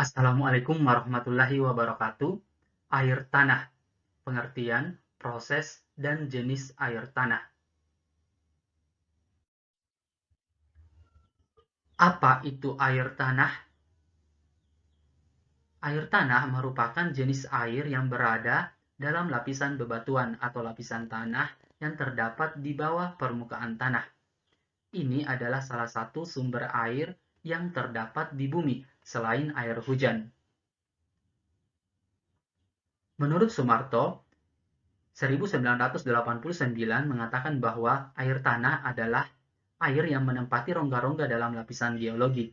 Assalamualaikum warahmatullahi wabarakatuh. Air tanah, pengertian, proses, dan jenis air tanah. Apa itu air tanah? Air tanah merupakan jenis air yang berada dalam lapisan bebatuan atau lapisan tanah yang terdapat di bawah permukaan tanah. Ini adalah salah satu sumber air yang terdapat di bumi selain air hujan. Menurut Sumarto, 1989 mengatakan bahwa air tanah adalah air yang menempati rongga-rongga dalam lapisan geologi.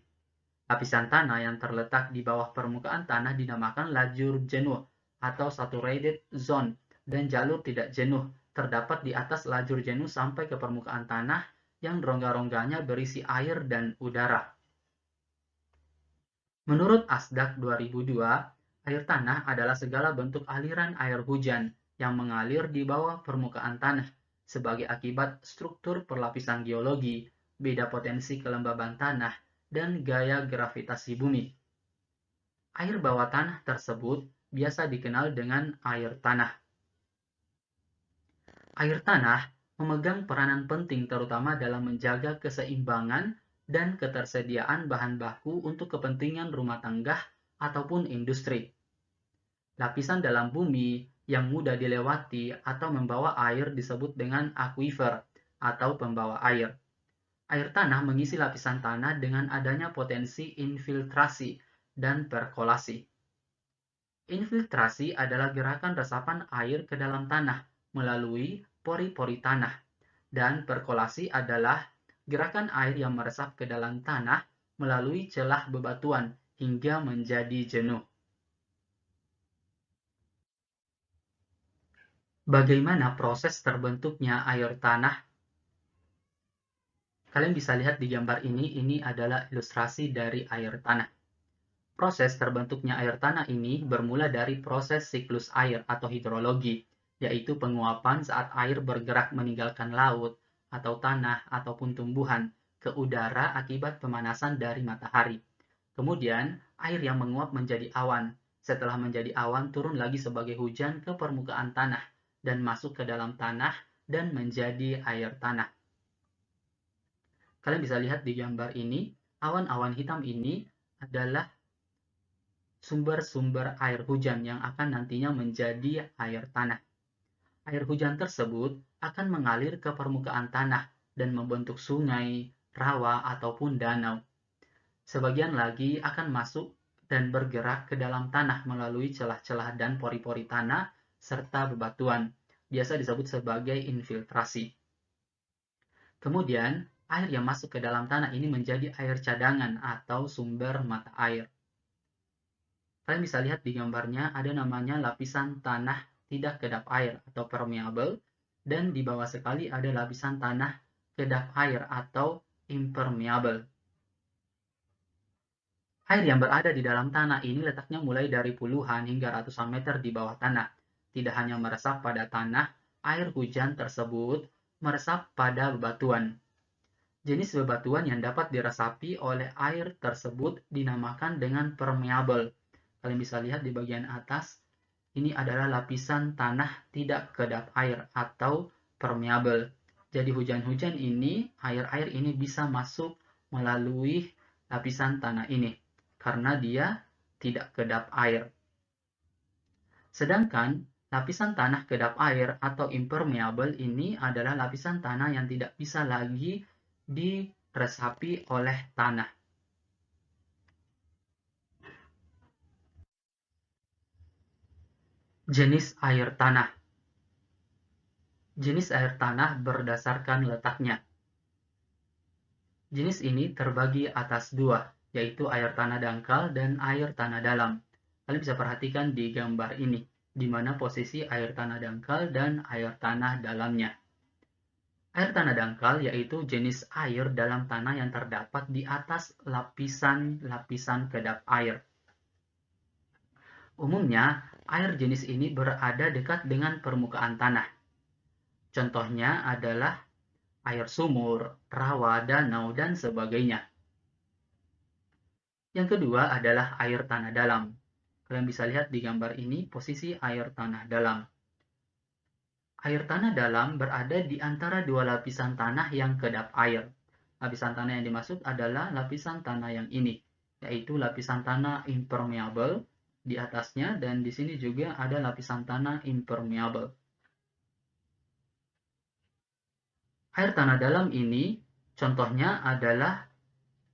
Lapisan tanah yang terletak di bawah permukaan tanah dinamakan lajur jenuh atau saturated zone, dan jalur tidak jenuh terdapat di atas lajur jenuh sampai ke permukaan tanah yang rongga-rongganya berisi air dan udara. Menurut Asdak 2002, air tanah adalah segala bentuk aliran air hujan yang mengalir di bawah permukaan tanah sebagai akibat struktur perlapisan geologi, beda potensi kelembaban tanah, dan gaya gravitasi bumi. Air bawah tanah tersebut biasa dikenal dengan air tanah. Air tanah memegang peranan penting terutama dalam menjaga keseimbangan dan ketersediaan bahan baku untuk kepentingan rumah tangga ataupun industri. Lapisan dalam bumi yang mudah dilewati atau membawa air disebut dengan aquifer atau pembawa air. Air tanah mengisi lapisan tanah dengan adanya potensi infiltrasi dan perkolasi. Infiltrasi adalah gerakan resapan air ke dalam tanah melalui pori-pori tanah, dan perkolasi adalah gerakan air yang meresap ke dalam tanah melalui celah bebatuan hingga menjadi jenuh. Bagaimana proses terbentuknya air tanah? Kalian bisa lihat di gambar ini adalah ilustrasi dari air tanah. Proses terbentuknya air tanah ini bermula dari proses siklus air atau hidrologi, yaitu penguapan saat air bergerak meninggalkan laut atau tanah ataupun tumbuhan ke udara akibat pemanasan dari matahari. Kemudian, air yang menguap menjadi awan. Setelah menjadi awan, turun lagi sebagai hujan ke permukaan tanah dan masuk ke dalam tanah dan menjadi air tanah. Kalian bisa lihat di gambar ini, awan-awan hitam ini adalah sumber-sumber air hujan yang akan nantinya menjadi air tanah. Air hujan tersebut akan mengalir ke permukaan tanah dan membentuk sungai, rawa, ataupun danau. Sebagian lagi akan masuk dan bergerak ke dalam tanah melalui celah-celah dan pori-pori tanah serta bebatuan, biasa disebut sebagai infiltrasi. Kemudian, air yang masuk ke dalam tanah ini menjadi air cadangan atau sumber mata air. Kalian bisa lihat di gambarnya ada namanya lapisan tanah tidak kedap air atau permeable, dan di bawah sekali ada lapisan tanah kedap air atau impermeable. Air yang berada di dalam tanah ini letaknya mulai dari puluhan hingga ratusan meter di bawah tanah. Tidak hanya meresap pada tanah, air hujan tersebut meresap pada bebatuan. Jenis bebatuan yang dapat diresapi oleh air tersebut dinamakan dengan permeable. Kalian bisa lihat di bagian atas, ini adalah lapisan tanah tidak kedap air atau permeable. Jadi hujan-hujan ini, air-air ini bisa masuk melalui lapisan tanah ini karena dia tidak kedap air. Sedangkan lapisan tanah kedap air atau impermeable ini adalah lapisan tanah yang tidak bisa lagi diresapi oleh tanah. Jenis air tanah. Jenis air tanah berdasarkan letaknya. Jenis ini terbagi atas dua, yaitu air tanah dangkal dan air tanah dalam. Kalian bisa perhatikan di gambar ini, di mana posisi air tanah dangkal dan air tanah dalamnya. Air tanah dangkal yaitu jenis air dalam tanah yang terdapat di atas lapisan-lapisan kedap air. Umumnya, air jenis ini berada dekat dengan permukaan tanah. Contohnya adalah air sumur, rawa, danau, dan sebagainya. Yang kedua adalah air tanah dalam. Kalian bisa lihat di gambar ini posisi air tanah dalam. Air tanah dalam berada di antara dua lapisan tanah yang kedap air. Lapisan tanah yang dimaksud adalah lapisan tanah yang ini, yaitu lapisan tanah impermeable di atasnya, dan di sini juga ada lapisan tanah impermeable. Air tanah dalam ini contohnya adalah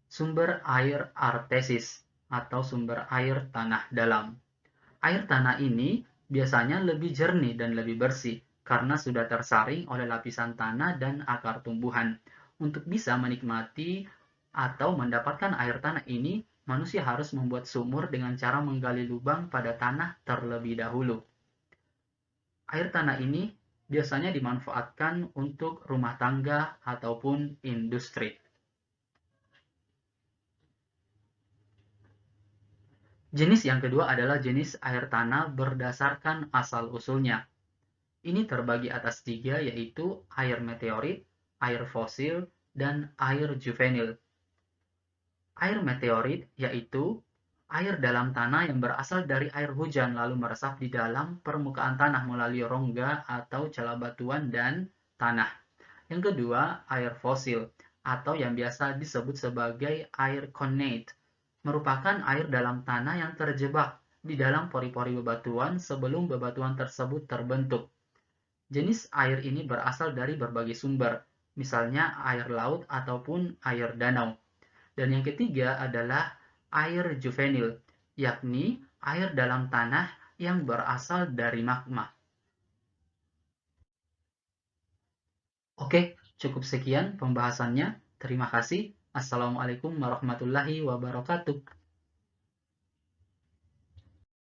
sumber air artesis atau sumber air tanah dalam. Air tanah ini biasanya lebih jernih dan lebih bersih karena sudah tersaring oleh lapisan tanah dan akar tumbuhan. Untuk bisa menikmati atau mendapatkan air tanah ini, manusia harus membuat sumur dengan cara menggali lubang pada tanah terlebih dahulu. Air tanah ini biasanya dimanfaatkan untuk rumah tangga ataupun industri. Jenis yang kedua adalah jenis air tanah berdasarkan asal-usulnya. Ini terbagi atas tiga, yaitu air meteorit, air fosil, dan air juvenil. Air meteorit yaitu air dalam tanah yang berasal dari air hujan lalu meresap di dalam permukaan tanah melalui rongga atau celah batuan dan tanah. Yang kedua, air fosil atau yang biasa disebut sebagai air connate, merupakan air dalam tanah yang terjebak di dalam pori-pori bebatuan sebelum bebatuan tersebut terbentuk. Jenis air ini berasal dari berbagai sumber, misalnya air laut ataupun air danau. Dan yang ketiga adalah air juvenil, yakni air dalam tanah yang berasal dari magma. Oke, cukup sekian pembahasannya. Terima kasih. Assalamualaikum warahmatullahi wabarakatuh.